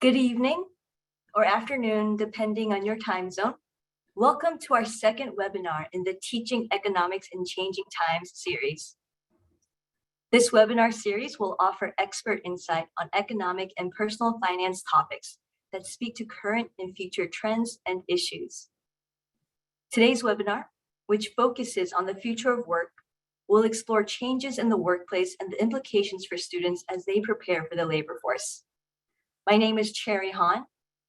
Good evening or afternoon, depending on your time zone. Welcome to our second webinar in the Teaching Economics in Changing Times series. This webinar series will offer expert insight on economic and personal finance topics that speak to current and future trends and issues. Today's webinar, which focuses on the future of work, will explore changes in the workplace and the implications for students as they prepare for the labor force. My name is Cherry Han.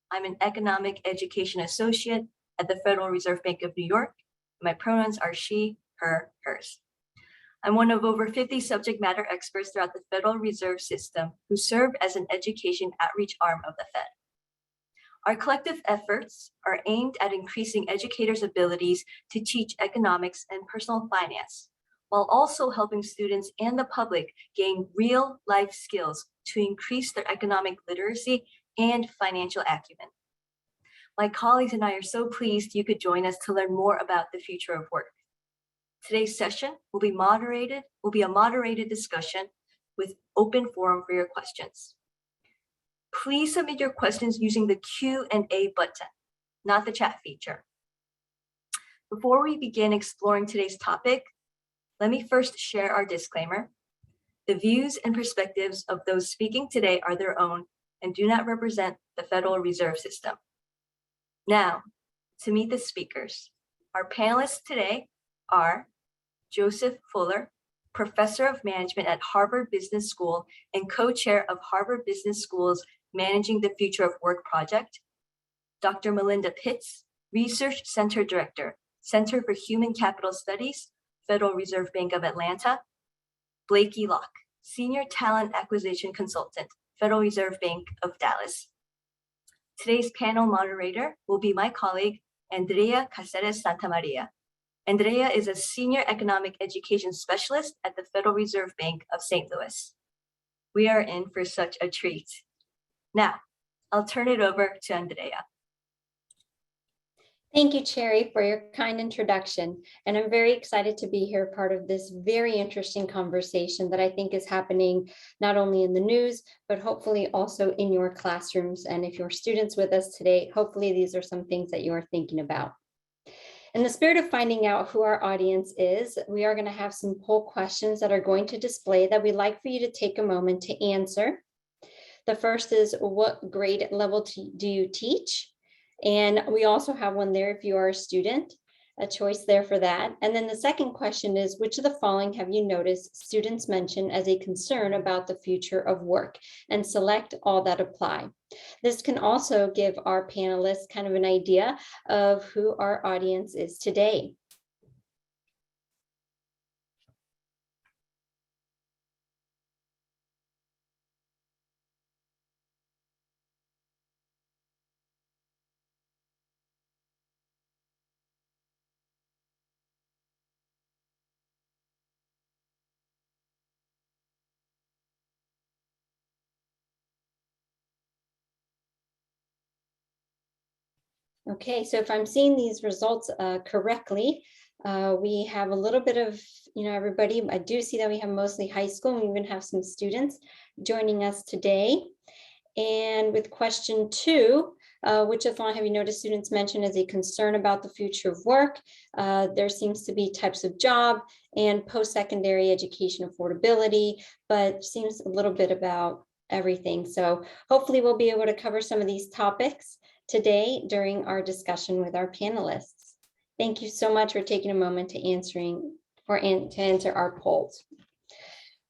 I'm an Economic Education Associate at the Federal Reserve Bank of New York. My pronouns are she, her, hers. I'm one of over 50 subject matter experts throughout the Federal Reserve System who serve as an education outreach arm of the Fed. Our collective efforts are aimed at increasing educators' abilities to teach economics and personal finance, while also helping students and the public gain real-life skills to increase their economic literacy and financial acumen. My colleagues and I are so pleased you could join us to learn more about the future of work. Today's session will be a moderated discussion with open forum for your questions. Please submit your questions using the Q&A button, not the chat feature. Before we begin exploring today's topic, let me first share our disclaimer. The views and perspectives of those speaking today are their own and do not represent the Federal Reserve System. Now, to meet the speakers. Our panelists today are Joseph Fuller, Professor of Management at Harvard Business School and co-chair of Harvard Business School's Managing the Future of Work project, Dr. Melinda Pitts, Research Center Director, Center for Human Capital Studies, Federal Reserve Bank of Atlanta, Blakey Locke, Senior Talent Acquisition Consultant, Federal Reserve Bank of Dallas. Today's panel moderator will be my colleague, Andrea Caceres Santamaria. Andrea is a Senior Economic Education Specialist at the Federal Reserve Bank of St. Louis. We are in for such a treat. Now, I'll turn it over to Andrea. Thank you, Cherry, for your kind introduction. And I'm very excited to be here, part of this very interesting conversation that I think is happening not only in the news, but hopefully also in your classrooms. And if you're students with us today, hopefully these are some things that you are thinking about. In the spirit of finding out who our audience is, we are going to have some poll questions that are going to display that we'd like for you to take a moment to answer. The first is, what grade level do you teach? And we also have one there if you are a student, a choice there for that. And then the second question is, which of the following have you noticed students mention as a concern about the future of work? And select all that apply. This can also give our panelists kind of an idea of who our audience is today. Okay, so if I'm seeing these results correctly, we have a little bit of, everybody. I do see that we have mostly high school, and we even have some students joining us today. And with question 2, which of all have you noticed students mention as a concern about the future of work? There seems to be types of job and post-secondary education affordability, but seems a little bit about everything. So hopefully we'll be able to cover some of these topics today during our discussion with our panelists. Thank you so much for taking a moment to answer our polls.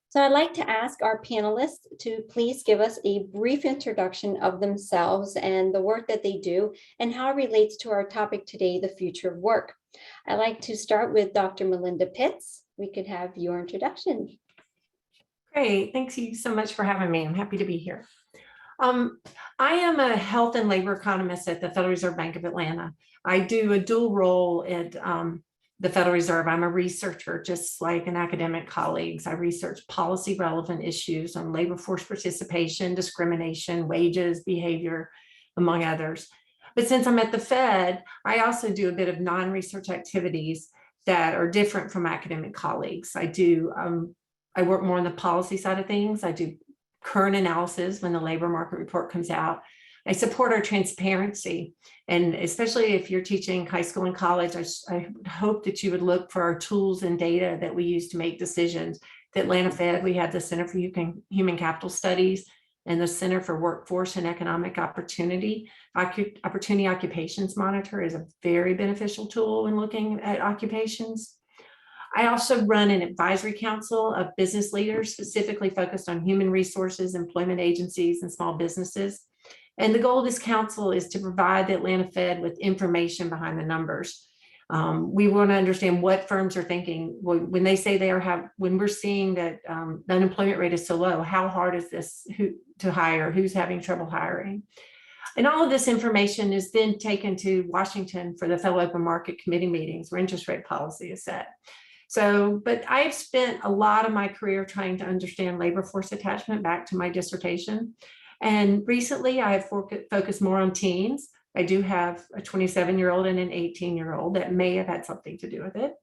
So I'd like to ask our panelists to please give us a brief introduction of themselves and the work that they do and how it relates to our topic today, the future of work. I'd like to start with Dr. Melinda Pitts. We could have your introduction. Great, thanks you so much for having me. I'm happy to be here. I am a health and labor economist at the Federal Reserve Bank of Atlanta. I do a dual role at the Federal Reserve. I'm a researcher, just like an academic colleagues. I research policy relevant issues on labor force participation, discrimination, wages, behavior, among others. But since I'm at the Fed, I also do a bit of non-research activities that are different from academic colleagues. I work more on the policy side of things. I do current analysis when the labor market report comes out. I support our transparency. And especially if you're teaching high school and college, I hope that you would look for our tools and data that we use to make decisions. At Atlanta Fed, we have the Center for Human Capital Studies and the Center for Workforce and Economic Opportunity. Opportunity Occupations Monitor is a very beneficial tool in looking at occupations. I also run an advisory council of business leaders specifically focused on human resources, employment agencies, and small businesses. And the goal of this council is to provide the Atlanta Fed with information behind the numbers. We want to understand what firms are thinking when they say when we're seeing that the unemployment rate is so low, how hard is this to hire, who's having trouble hiring? And all of this information is then taken to Washington for the Federal Open Market Committee meetings where interest rate policy is set. So, but I've spent a lot of my career trying to understand labor force attachment back to my dissertation. And recently I have focused more on teens. I do have a 27-year-old and an 18-year-old that may have had something to do with it.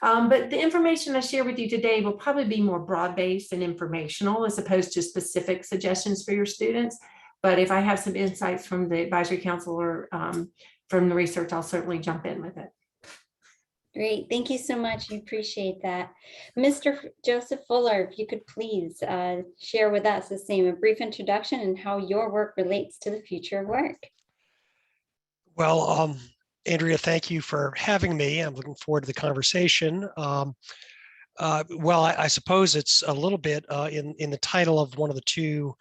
But the information I share with you today will probably be more broad-based and informational as opposed to specific suggestions for your students. But if I have some insights from the advisory council or from the research, I'll certainly jump in with it. Great, thank you so much. We appreciate that. Mr. Joseph Fuller, if you could please share with us the same, a brief introduction and how your work relates to the future of work. Well, Andrea, thank you for having me. I'm looking forward to the conversation. Well, I suppose it's a little bit in the title of one of the two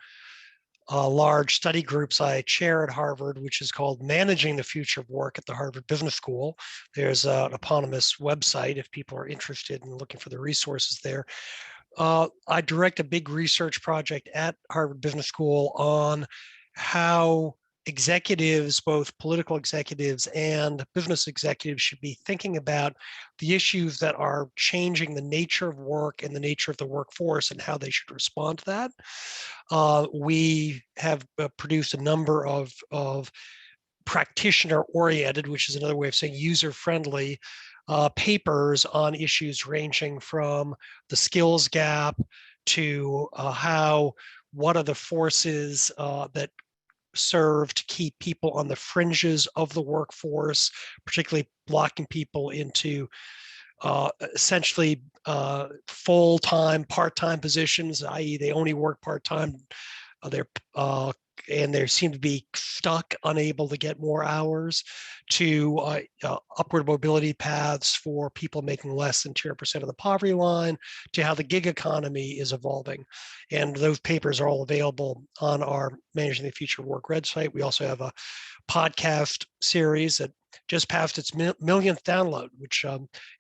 large study groups I chair at Harvard, which is called Managing the Future of Work at the Harvard Business School. There's an eponymous website if people are interested in looking for the resources there. I direct a big research project at Harvard Business School on how executives, both political executives and business executives, should be thinking about the issues that are changing the nature of work and the nature of the workforce and how they should respond to that. We have produced a number of practitioner-oriented, which is another way of saying user-friendly, papers on issues ranging from the skills gap to what are the forces that serve to keep people on the fringes of the workforce, particularly locking people into essentially full-time, part-time positions, i.e. they only work part-time. And they seem to be stuck, unable to get more hours, to upward mobility paths for people making less than 2% of the poverty line, to how the gig economy is evolving. And those papers are all available on our Managing the Future of Work website. We also have a podcast series that just passed its millionth download, which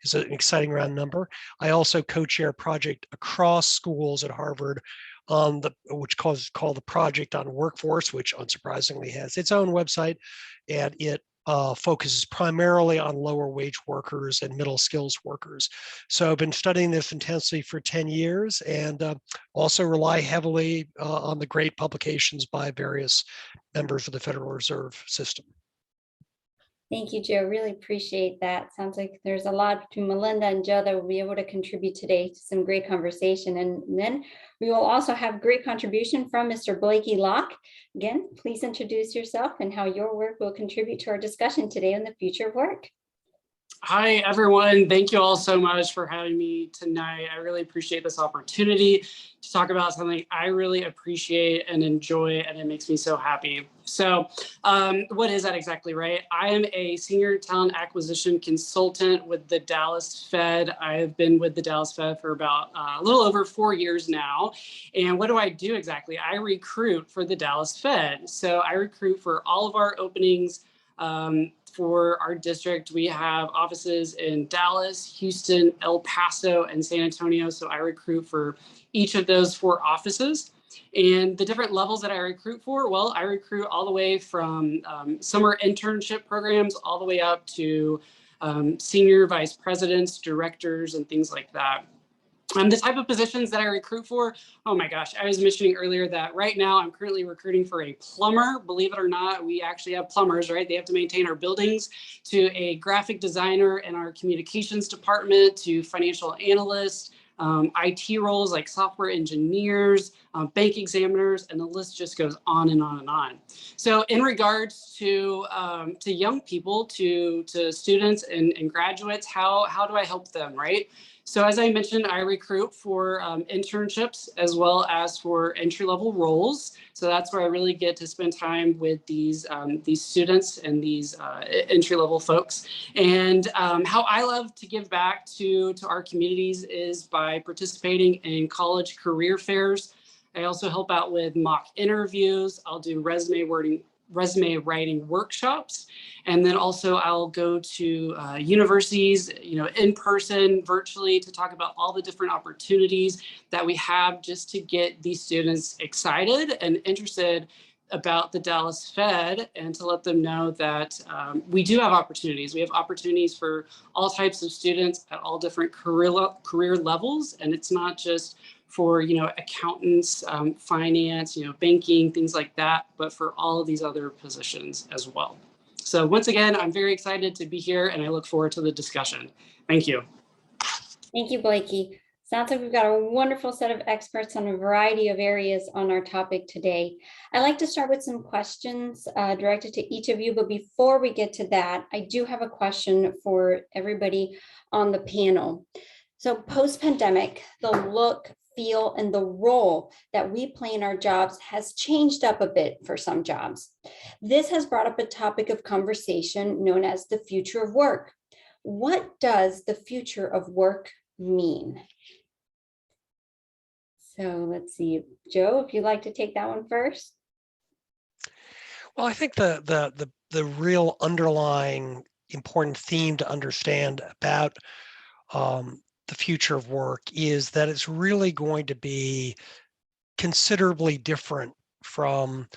is an exciting round number. I also co-chair a project across schools at Harvard which is called the Project on Workforce, which unsurprisingly has its own website, and it focuses primarily on lower wage workers and middle skills workers. So I've been studying this intensely for 10 years and also rely heavily on the great publications by various members of the Federal Reserve System. Thank you, Joe. Really appreciate that. Sounds like there's a lot between Melinda and Joe that will be able to contribute today to some great conversation. And then we will also have great contribution from Mr. Blakey Locke. Again, please introduce yourself and how your work will contribute to our discussion today on the future of work. Hi, everyone. Thank you all so much for having me tonight. I really appreciate this opportunity to talk about something I really appreciate and enjoy, and it makes me so happy. So what is that exactly, right? I am a senior talent acquisition consultant with the Dallas Fed. I have been with the Dallas Fed for about a little over 4 years now. And what do I do exactly? I recruit for the Dallas Fed. So I recruit for all of our openings. For our district, we have offices in Dallas, Houston, El Paso, and San Antonio. So I recruit for each of those 4 offices. And the different levels that I recruit for, well, I recruit all the way from summer internship programs all the way up to senior vice presidents, directors, and things like that. The type of positions that I recruit for, oh my gosh, I was mentioning earlier that right now I'm currently recruiting for a plumber. Believe it or not, we actually have plumbers, right? They have to maintain our buildings, to a graphic designer in our communications department, to financial analysts, IT roles like software engineers, bank examiners, and the list just goes on and on and on. So in regards to young people, to students and graduates, how do I help them, right? So as I mentioned, I recruit for internships as well as for entry-level roles. So that's where I really get to spend time with these students and these entry-level folks. And how I love to give back to our communities is by participating in college career fairs. I also help out with mock interviews. I'll do resume writing workshops. And then also I'll go to universities, in person, virtually, to talk about all the different opportunities that we have just to get these students excited and interested about the Dallas Fed, and to let them know that we do have opportunities. We have opportunities for all types of students at all different career levels. And it's not just for accountants, finance, banking, things like that, but for all of these other positions as well. So once again, I'm very excited to be here, and I look forward to the discussion. Thank you. Thank you, Blakey. Sounds like we've got a wonderful set of experts on a variety of areas on our topic today. I'd like to start with some questions directed to each of you, but before we get to that, I do have a question for everybody on the panel. So post-pandemic, the look, feel, and the role that we play in our jobs has changed up a bit for some jobs. This has brought up a topic of conversation known as the future of work. What does the future of work mean? So let's see, Joe, if you'd like to take that one first. Well, I think the real underlying important theme to understand about the future of work is that it's really going to be considerably different from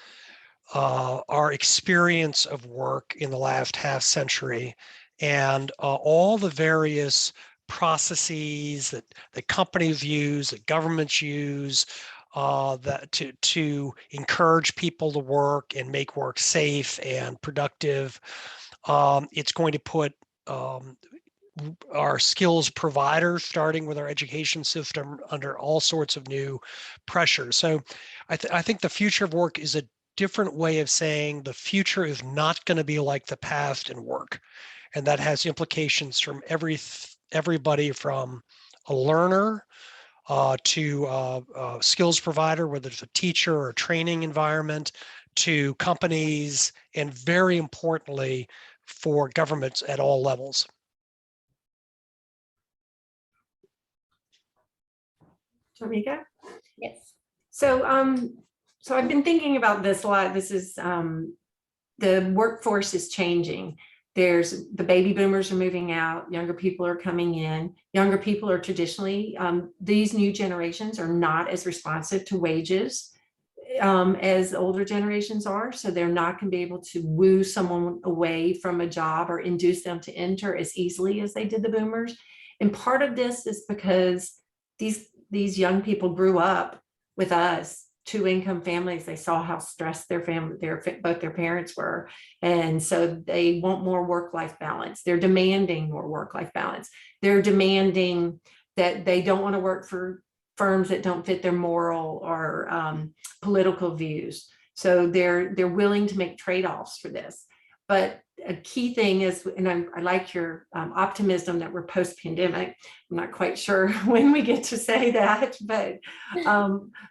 our experience of work in the last half century, and all the various processes that companies use, that governments use, that to encourage people to work and make work safe and productive. It's going to put our skills providers, starting with our education system, under all sorts of new pressures. So I think the future of work is a different way of saying the future is not going to be like the past in work. And that has implications from everybody from a learner to a skills provider, whether it's a teacher or a training environment, to companies, and very importantly, for governments at all levels. Do you want me to go? Yes. So I've been thinking about this a lot. This is the workforce is changing. The baby boomers are moving out, younger people are coming in. Younger people are traditionally, these new generations are not as responsive to wages as older generations are. So they're not going to be able to woo someone away from a job or induce them to enter as easily as they did the boomers. And part of this is because these young people grew up with us, two-income families. They saw how stressed both their parents were. And so they want more work-life balance. They're demanding more work-life balance. They're demanding that they don't want to work for firms that don't fit their moral or political views. So they're willing to make trade-offs for this. But a key thing is, and I like your optimism that we're post-pandemic. I'm not quite sure when we get to say that, but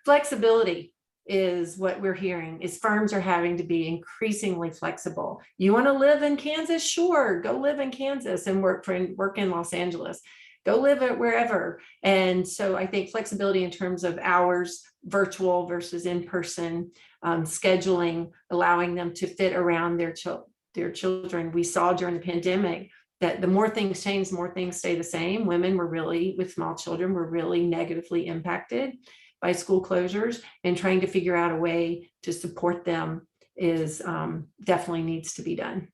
flexibility is what we're hearing, is firms are having to be increasingly flexible. You want to live in Kansas? Sure, go live in Kansas and work in Los Angeles. Go live it wherever. And so I think flexibility in terms of hours, virtual versus in-person, scheduling, allowing them to fit around their children. We saw during the pandemic that the more things change, the more things stay the same. Women with small children were really negatively impacted by school closures, and trying to figure out a way to support them is definitely needs to be done.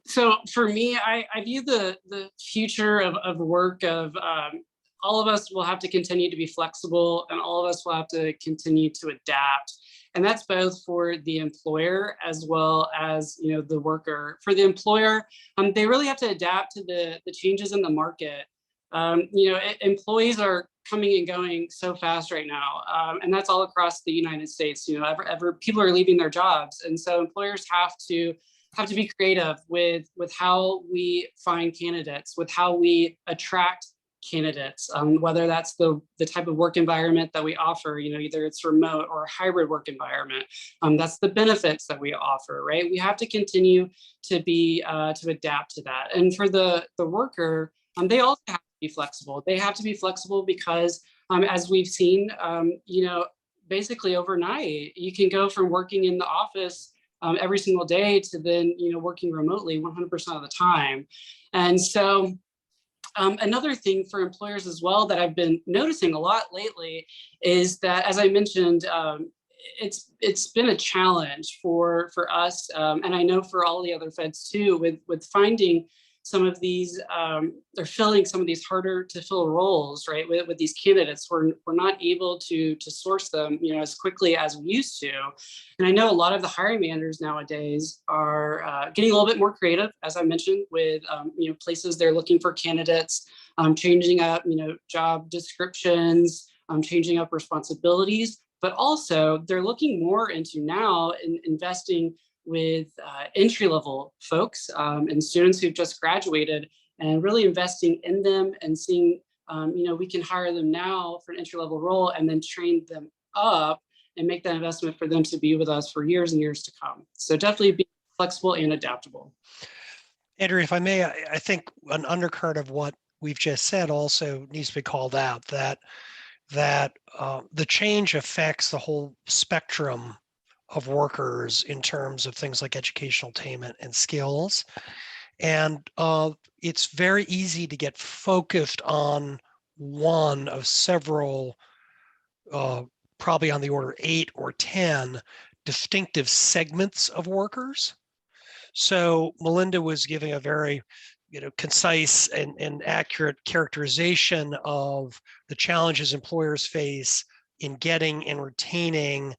So for me, I view the future of work of all of us will have to continue to be flexible, and all of us will have to continue to adapt. And that's both for the employer as well as the worker. For the employer, they really have to adapt to the changes in the market. Employees are coming and going so fast right now, and that's all across the United States. People are leaving their jobs, and so employers have to be creative with how we find candidates, with how we attract candidates, whether that's the type of work environment that we offer, either it's remote or a hybrid work environment. That's the benefits that we offer, right? We have to continue to be to adapt to that. And for the worker, they also have to be flexible. They have to be flexible because as we've seen, basically overnight, you can go from working in the office every single day to then, working remotely 100% of the time. And so another thing for employers as well that I've been noticing a lot lately is that, as I mentioned, it's been a challenge for us, and I know for all the other feds too, with finding some of these, they're filling some of these harder to fill roles, right? With these candidates, we're not able to source them, as quickly as we used to. And I know a lot of the hiring managers nowadays are getting a little bit more creative, as I mentioned, with places they're looking for candidates, changing up, job descriptions, changing up responsibilities, but also they're looking more into now investing with entry-level folks and students who've just graduated, and really investing in them and seeing, we can hire them now for an entry-level role and then train them up and make that investment for them to be with us for years and years to come. So definitely be flexible and adaptable. Andrew, if I may, I think an undercurrent of what we've just said also needs to be called out, that the change affects the whole spectrum of workers in terms of things like educational attainment and skills. And it's very easy to get focused on one of several, probably on the order of 8 or 10 distinctive segments of workers. So Melinda was giving a very concise and accurate characterization of the challenges employers face in getting and retaining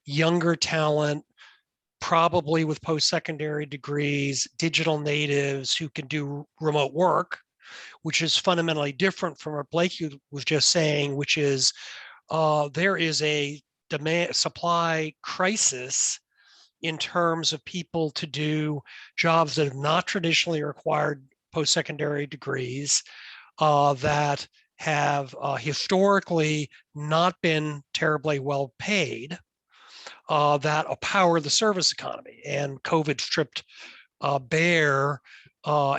younger talent, probably with post-secondary degrees, digital natives who can do remote work, which is fundamentally different from what Blake was just saying, which is there is a demand supply crisis in terms of people to do jobs that have not traditionally required post-secondary degrees, that have historically not been terribly well paid, that power the service economy. And COVID stripped bare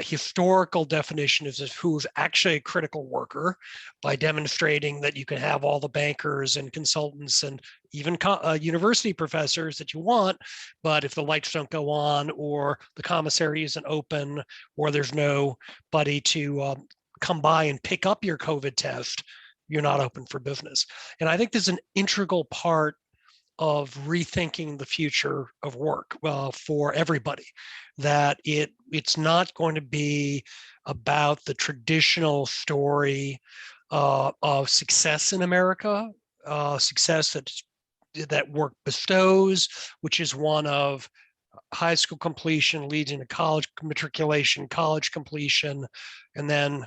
historical definitions of who's actually a critical worker by demonstrating that you can have all the bankers and consultants and even university professors that you want, but if the lights don't go on, or the commissary isn't open, or there's nobody to come by and pick up your COVID test, you're not open for business. And I think this is an integral part of rethinking the future of work for everybody, that it's not going to be about the traditional story of success in America, success that work bestows, which is one of high school completion leading to college matriculation, college completion, and then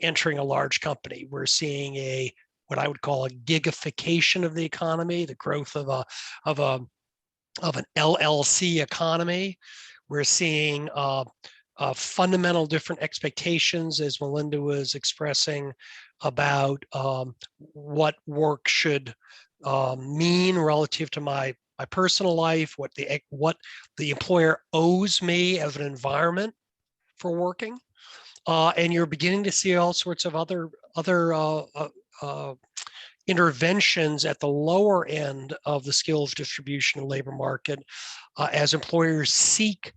entering a large company. We're seeing what I would call a gigification of the economy, the growth of an LLC economy. We're seeing fundamental different expectations, as Melinda was expressing, about what work should mean relative to my personal life, what the employer owes me as an environment for working. And you're beginning to see all sorts of other interventions at the lower end of the skills distribution and labor market as employers seek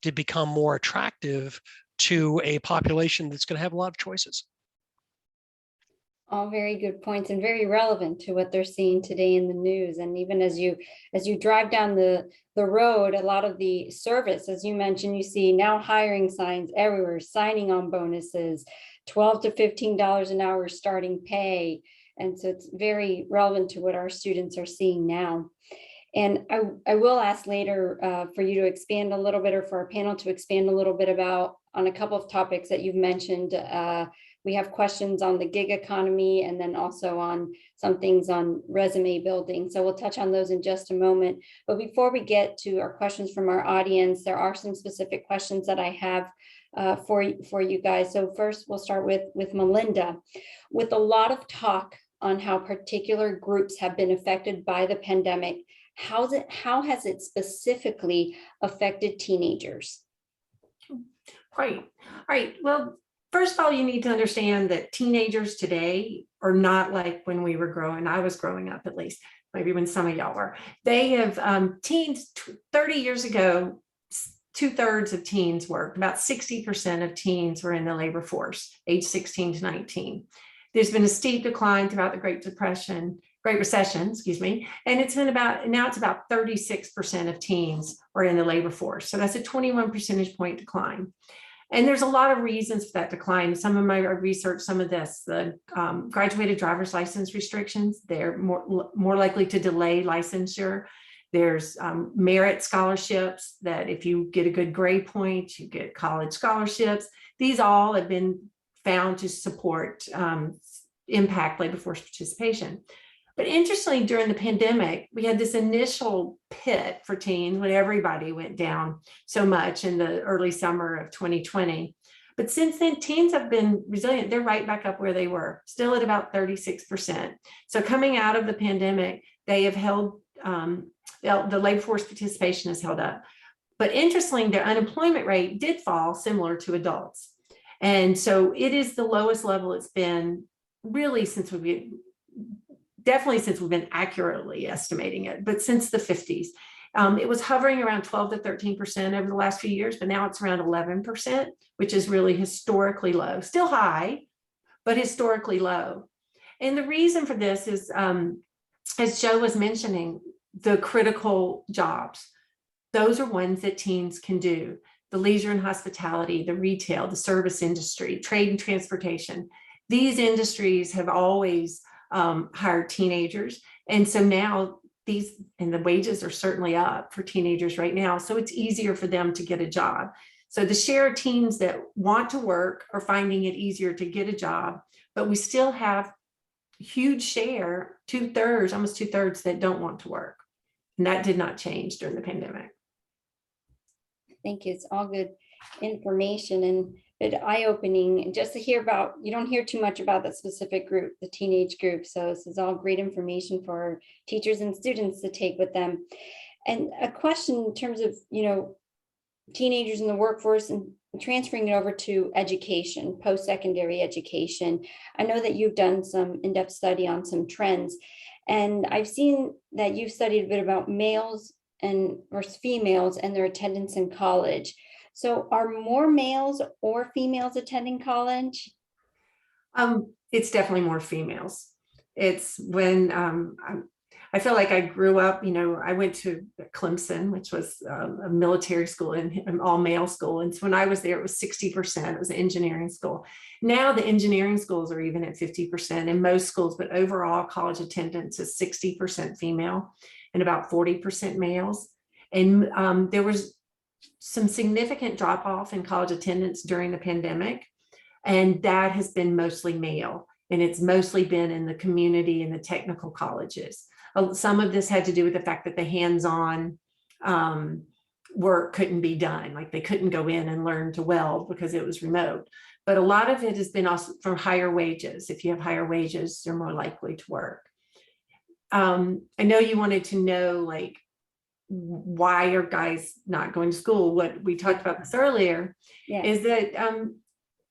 to become more attractive to a population that's going to have a lot of choices. All very good points and very relevant to what they're seeing today in the news. And even as you drive down the road, a lot of the service, as you mentioned, you see now hiring signs everywhere, signing on bonuses, $12 to $15 an hour starting pay. And so it's very relevant to what our students are seeing now. And I will ask later for you to expand a little bit, or for our panel to expand a little bit about on a couple of topics that you've mentioned. We have questions on the gig economy, and then also on some things on resume building. So we'll touch on those in just a moment. But before we get to our questions from our audience, there are some specific questions that I have for you guys. So first, we'll start with Melinda. With a lot of talk on how particular groups have been affected by the pandemic, how has it specifically affected teenagers? Great. All right. Well, first of all, you need to understand that teenagers today are not like when we were growing. I was growing up, at least, maybe when some of y'all were. They have teens 30 years ago, 2/3 of teens worked. About 60% of teens were in the labor force, age 16 to 19. There's been a steep decline throughout the Great Recession, excuse me, and now it's about 36% of teens are in the labor force. So that's a 21 percentage point decline. And there's a lot of reasons for that decline. Some of my research, some of this, the graduated driver's license restrictions, they're more likely to delay licensure. There's merit scholarships that if you get a good grade point, you get college scholarships. These all have been found to support impact labor force participation. But interestingly, during the pandemic, we had this initial pit for teens when everybody went down so much in the early summer of 2020. But since then, teens have been resilient. They're right back up where they were, still at about 36%. So coming out of the pandemic, they have held, the labor force participation has held up. But interestingly, their unemployment rate did fall similar to adults. And so it is the lowest level it's been really since definitely since we've been accurately estimating it, but since the 50s. It was hovering around 12 to 13% over the last few years, but now it's around 11%, which is really historically low. Still high, but historically low. And the reason for this is, as Joe was mentioning, the critical jobs. Those are ones that teens can do. The leisure and hospitality, the retail, the service industry, trade and transportation. These industries have always hired teenagers. And so now the wages are certainly up for teenagers right now. So it's easier for them to get a job. So the share of teens that want to work are finding it easier to get a job, but we still have a huge share, 2/3, almost 2/3 that don't want to work. And that did not change during the pandemic. Thank you. It's all good information and eye-opening, just to hear about. You don't hear too much about that specific group, the teenage group. So this is all great information for teachers and students to take with them. And a question in terms of, teenagers in the workforce and transferring it over to education, post-secondary education. I know that you've done some in-depth study on some trends, and I've seen that you've studied a bit about males versus females and their attendance in college. So are more males or females attending college? It's definitely more females. It's when I feel like I grew up, I went to Clemson, which was a military school and an all male school. And so when I was there, it was 60%. It was an engineering school. Now the engineering schools are even at 50% in most schools, but overall college attendance is 60% female and about 40% males. And there was some significant drop off in college attendance during the pandemic, and that has been mostly male. And it's mostly been in the community and the technical colleges. Some of this had to do with the fact that the hands-on work couldn't be done. Like they couldn't go in and learn to weld because it was remote. But a lot of it has been also from higher wages. If you have higher wages, you're more likely to work. I know you wanted to know, like, why are guys not going to school? What we talked about this earlier, is that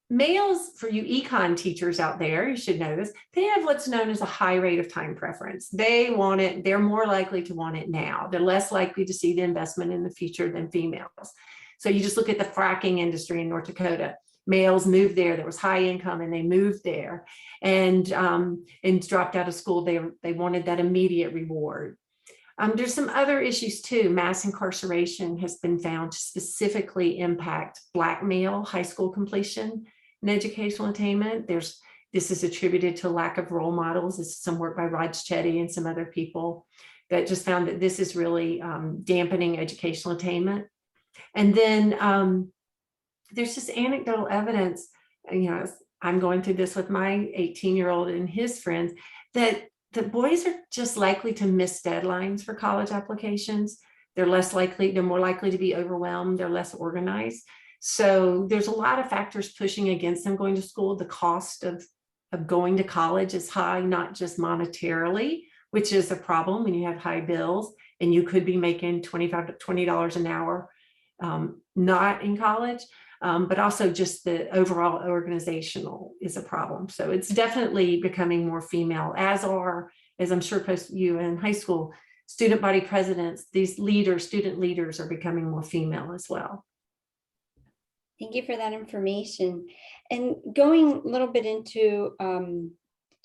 males, for you econ teachers out there, you should know this, they have what's known as a high rate of time preference. They want it, they're more likely to want it now. They're less likely to see the investment in the future than females. So you just look at the fracking industry in North Dakota. Males moved there, there was high income and they moved there and dropped out of school. They wanted that immediate reward. There's some other issues too. Mass incarceration has been found to specifically impact Black male high school completion and educational attainment. This is attributed to lack of role models. This is some work by Rod Chetty and some other people. that just found that this is really dampening educational attainment. And then there's just anecdotal evidence, I'm going through this with my 18-year-old and his friends, that boys are just likely to miss deadlines for college applications. They're more likely to be overwhelmed. They're less organized. So there's a lot of factors pushing against them going to school. The cost of going to college is high, not just monetarily, which is a problem when you have high bills and you could be making $25 to $20 an hour, not in college, but also just the overall organizational is a problem. So it's definitely becoming more female, as I'm sure post you in high school, student body presidents, these student leaders are becoming more female as well. Thank you for that information. And going a little bit into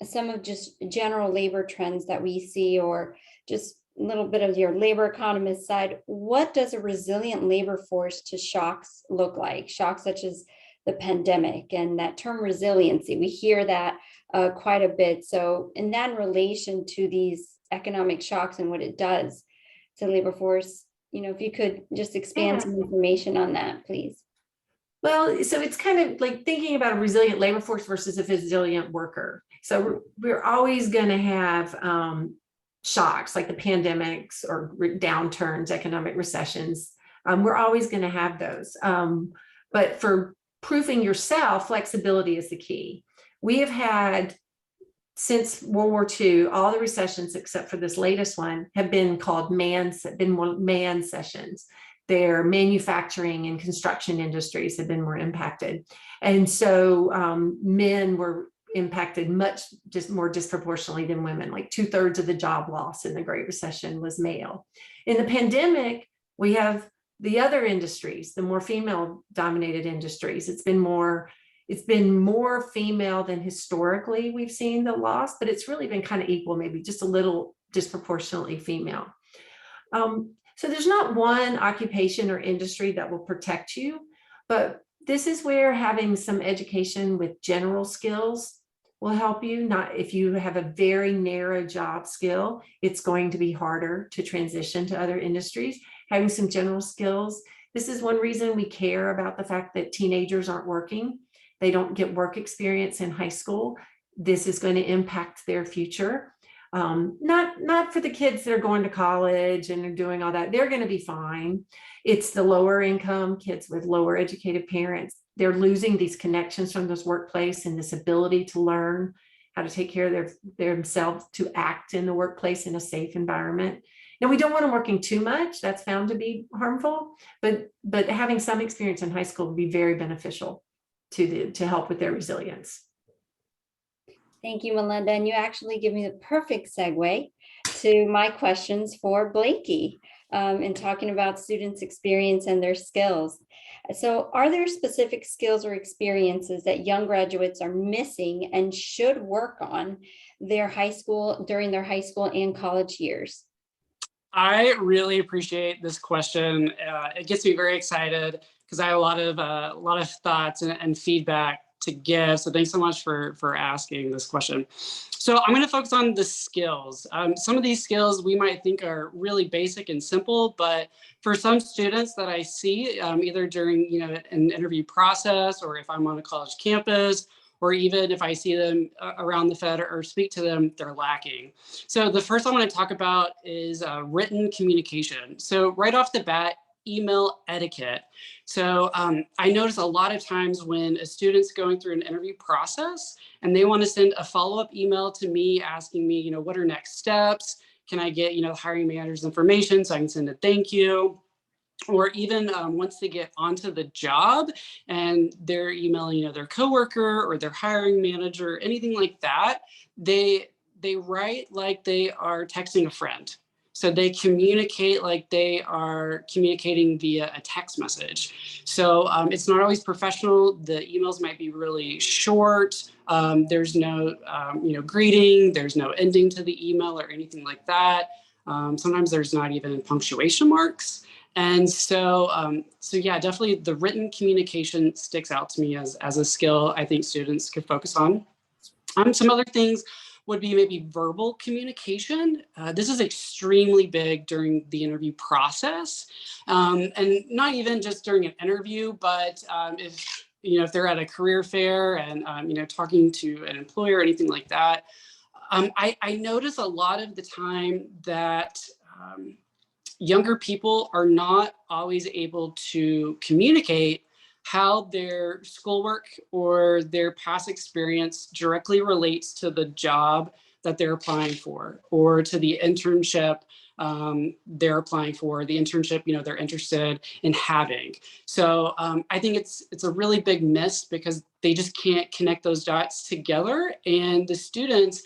some of just general labor trends that we see, or just a little bit of your labor economist side, what does a resilient labor force to shocks look like? Shocks such as the pandemic, and that term resiliency, we hear that quite a bit. So in that relation to these economic shocks and what it does to labor force, if you could just expand some information on that, please. Well, so it's kind of like thinking about a resilient labor force versus a resilient worker. So we're always going to have shocks like the pandemics or downturns, economic recessions. We're always going to have those. But for proofing yourself, flexibility is the key. We have had, since World War II, all the recessions except for this latest one have been called man sessions. Their manufacturing and construction industries have been more impacted. And so men were impacted just more disproportionately than women. Like 2/3 of the job loss in the Great Recession was male. In the pandemic, we have the other industries, the more female dominated industries. It's been more female than historically we've seen the loss, but it's really been kind of equal, maybe just a little disproportionately female. So there's not one occupation or industry that will protect you, but this is where having some education with general skills will help you. Not if you have a very narrow job skill, it's going to be harder to transition to other industries. Having some general skills. This is one reason we care about the fact that teenagers aren't working. They don't get work experience in high school. This is going to impact their future. Not for the kids that are going to college and are doing all that. They're going to be fine. It's the lower income kids with lower educated parents. They're losing these connections from this workplace and this ability to learn how to take care of themselves, to act in the workplace in a safe environment. Now, we don't want them working too much. That's found to be harmful, but having some experience in high school would be very beneficial to help with their resilience. Thank you, Melinda. And you actually give me the perfect segue to my questions for Blakey in talking about students' experience and their skills. So are there specific skills or experiences that young graduates are missing and should work on during their high school and college years? I really appreciate this question. It gets me very excited because I have a lot of thoughts and feedback to give. So thanks so much for asking this question. So I'm going to focus on the skills. Some of these skills we might think are really basic and simple, but for some students that I see, either during an interview process, or if I'm on a college campus, or even if I see them around the Fed or speak to them, they're lacking. So the first I want to talk about is written communication. So right off the bat, email etiquette. So I notice a lot of times when a student's going through an interview process and they want to send a follow-up email to me asking me, what are next steps? Can I get, the hiring manager's information so I can send a thank you? Or even once they get onto the job and they're emailing, their coworker or their hiring manager, anything like that, they write like they are texting a friend. So they communicate like they are communicating via a text message. So it's not always professional. The emails might be really short. There's no, greeting. There's no ending to the email or anything like that. Sometimes there's not even punctuation marks. And so yeah, definitely the written communication sticks out to me as a skill I think students could focus on. Some other things would be maybe verbal communication. This is extremely big during the interview process, and not even just during an interview, but if they're at a career fair and talking to an employer or anything like that. I notice a lot of the time that younger people are not always able to communicate how their schoolwork or their past experience directly relates to the job that they're applying for, or to the internship they're applying for, the internship they're interested in having. So I think it's a really big miss because they just can't connect those dots together. And the students,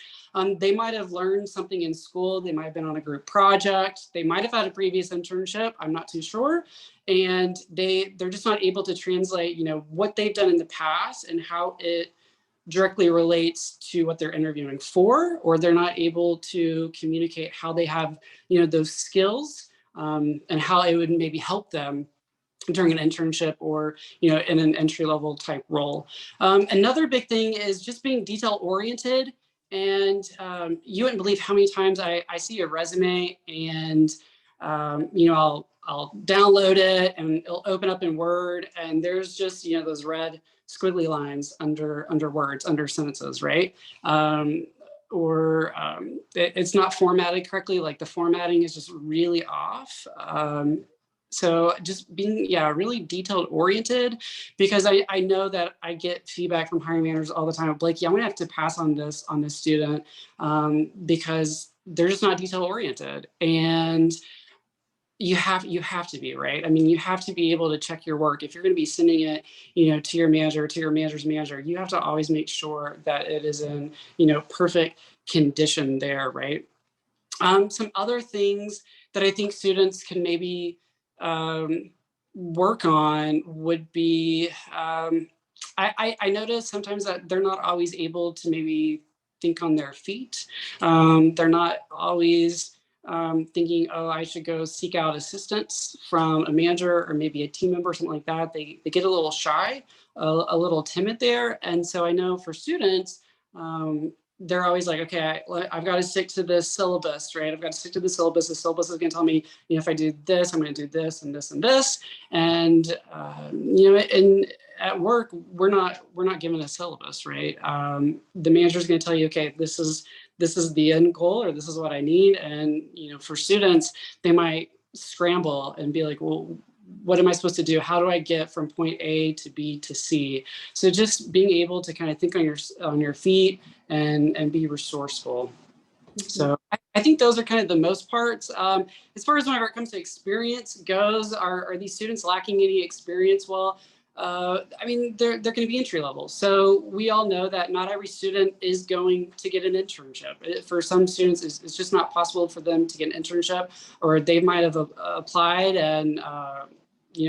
they might have learned something in school. They might have been on a group project. They might have had a previous internship. I'm not too sure. And they're just not able to translate, what they've done in the past and how it directly relates to what they're interviewing for, or they're not able to communicate how they have, those skills and how it would maybe help them during an internship or in an entry level type role. Another big thing is just being detail oriented. And you wouldn't believe how many times I see a resume and I'll download it and it'll open up in Word, and there's just those red squiggly lines under words, under sentences, right? Or it's not formatted correctly. Like the formatting is just really off. So just being, really detailed oriented, because I know that I get feedback from hiring managers all the time. Blakey, I'm gonna have to pass on this student because they're just not detail oriented. And you have to be, right. I mean, you have to be able to check your work. If you're going to be sending it, to your manager, to your manager's manager, you have to always make sure that it is in, perfect condition there, right. Some other things that I think students can maybe work on would be, I notice sometimes that they're not always able to maybe think on their feet. They're not always thinking, oh, I should go seek out assistance from a manager or maybe a team member, something like that. They get a little shy, a little timid there. And so I know for students, they're always like, okay, I've got to stick to this syllabus, right? I've got to stick to the syllabus. The syllabus is going to tell me, if I do this, I'm going to do this and this and this. And, and at work, we're not given a syllabus, right? The manager is going to tell you, okay, this is the end goal, or this is what I need. And, for students, they might scramble and be like, well, what am I supposed to do? How do I get from point A to B to C? So just being able to kind of think on your feet and be resourceful. So I think those are kind of the most parts. As far as whenever it comes to experience goes, are these students lacking any experience? Well, I mean, they're going to be entry level. So we all know that not every student is going to get an internship. For some students, it's just not possible for them to get an internship, or they might have applied and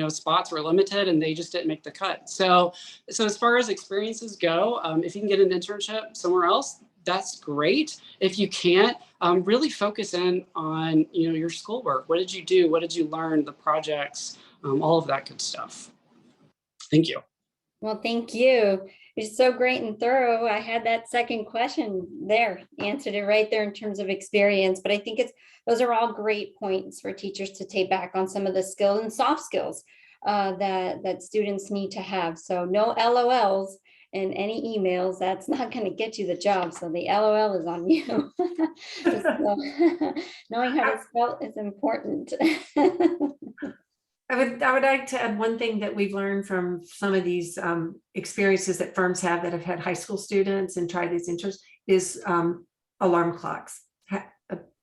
spots were limited and they just didn't make the cut. So as far as experiences go, if you can get an internship somewhere else, that's great. If you can't, really focus in on your schoolwork. What did you do? What did you learn? The projects, all of that good stuff. Thank you. Well, thank you. It's so great and thorough. I had that second question there, answered it right there in terms of experience. But I think those are all great points for teachers to take back on some of the skills and soft skills that students need to have. So no LOLs in any emails. That's not going to get you the job. So the LOL is on you. So, knowing how to spell is important. I would like to add one thing that we've learned from some of these experiences that firms have that have had high school students and tried these interns is alarm clocks.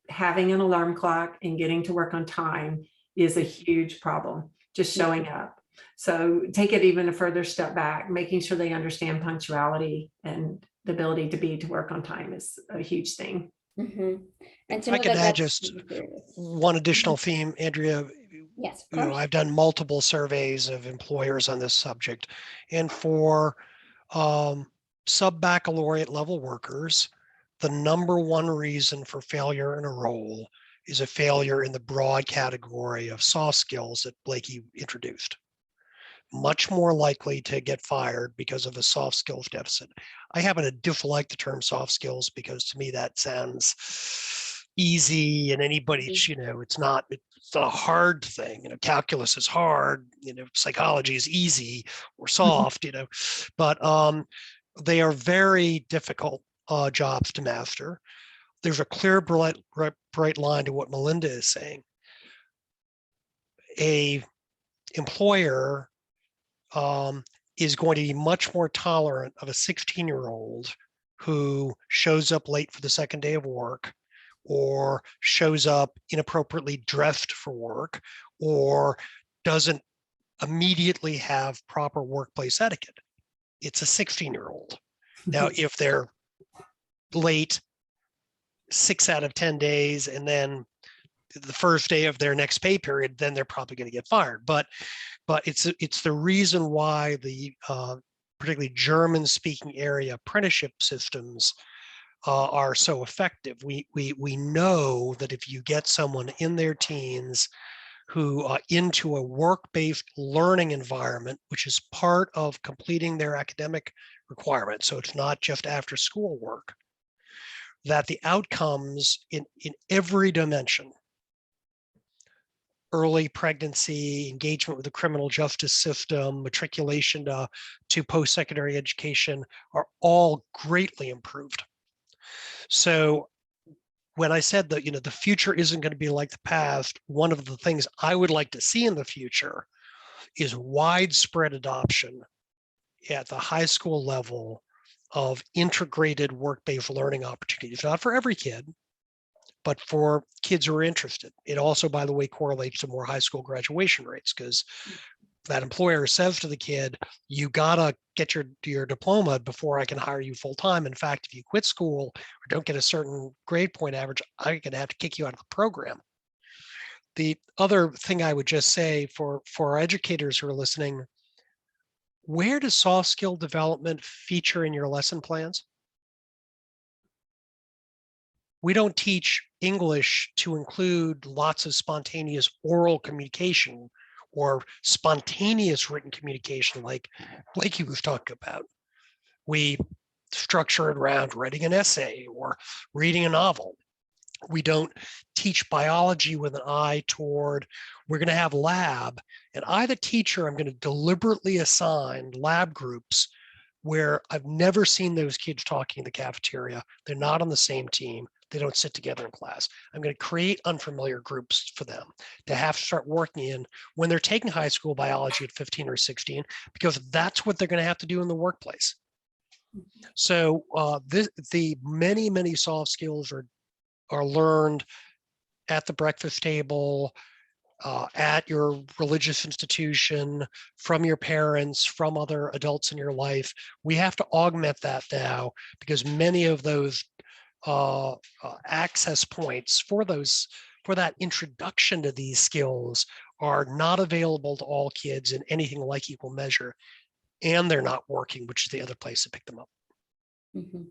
Having an alarm clock and getting to work on time is a huge problem, just showing up. So take it even a further step back, making sure they understand punctuality and the ability to work on time is a huge thing. Mm-hmm. And I could add just one additional theme, Andrea. Yes, of course. I've done multiple surveys of employers on this subject, and for sub-baccalaureate level workers, the number one reason for failure in a role is a failure in the broad category of soft skills that Blakey introduced. much more likely to get fired because of a soft skills deficit. I happen to dislike the term soft skills because to me that sounds easy, and anybody, it's not a hard thing. Calculus is hard, psychology is easy or soft, but they are very difficult jobs to master. There's a clear bright line to what Melinda is saying. A employer is going to be much more tolerant of a 16-year-old who shows up late for the second day of work, or shows up inappropriately dressed for work, or doesn't immediately have proper workplace etiquette. It's a 16-year-old. Now, if they're late 6 out of 10 days and then the first day of their next pay period, then they're probably going to get fired. But it's the reason why the particularly German-speaking area apprenticeship systems are so effective. We know that if you get someone in their teens who into a work-based learning environment, which is part of completing their academic requirements, so it's not just after school work, that the outcomes in every dimension, early pregnancy, engagement with the criminal justice system, matriculation to post-secondary education, are all greatly improved. So when I said that, the future isn't going to be like the past, one of the things I would like to see in the future is widespread adoption at the high school level of integrated work-based learning opportunities, not for every kid, but for kids who are interested. It also, by the way, correlates to more high school graduation rates, because that employer says to the kid, you gotta get your diploma before I can hire you full time. In fact, if you quit school or don't get a certain grade point average, I'm gonna have to kick you out of the program. The other thing I would just say for our educators who are listening, where does soft skill development feature in your lesson plans? We don't teach English to include lots of spontaneous oral communication or spontaneous written communication like Blakey was talking about. We structure it around writing an essay or reading a novel. We don't teach biology with an eye toward, we're going to have lab, and I, the teacher, I'm going to deliberately assign lab groups where I've never seen those kids talking in the cafeteria. They're not on the same team. They don't sit together in class. I'm going to create unfamiliar groups for them to have to start working in when they're taking high school biology at 15 or 16, because that's what they're going to have to do in the workplace. So the many soft skills are learned at the breakfast table, at your religious institution, from your parents, from other adults in your life. We have to augment that now, because many of those access points for that introduction to these skills are not available to all kids in anything like equal measure, and they're not working, which is the other place to pick them up. Mm-hmm.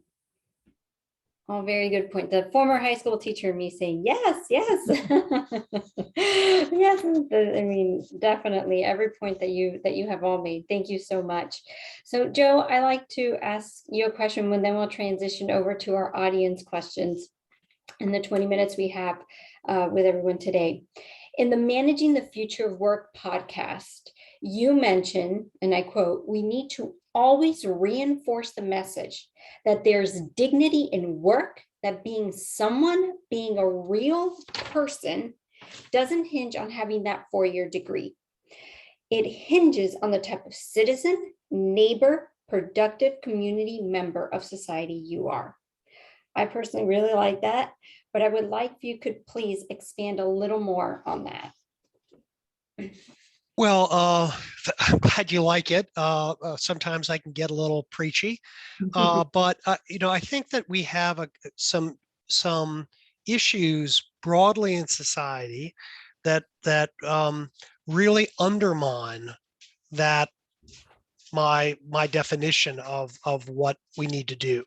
Oh, very good point. The former high school teacher me saying, yes. Yes. I mean, definitely every point that you have all made. Thank you so much. So Joe, I like to ask you a question, and then we'll transition over to our audience questions in the 20 minutes we have with everyone today. In the Managing the Future of Work podcast, you mentioned, and I quote, we need to always reinforce the message that there's dignity in work, that being a real person, doesn't hinge on having that 4-year degree. It hinges on the type of citizen, neighbor, productive community member of society you are. I personally really like that, but I would like if you could please expand a little more on that. Well, I'm glad you like it. Sometimes I can get a little preachy, but I think that we have some issues broadly in society that really undermine that my definition of what we need to do.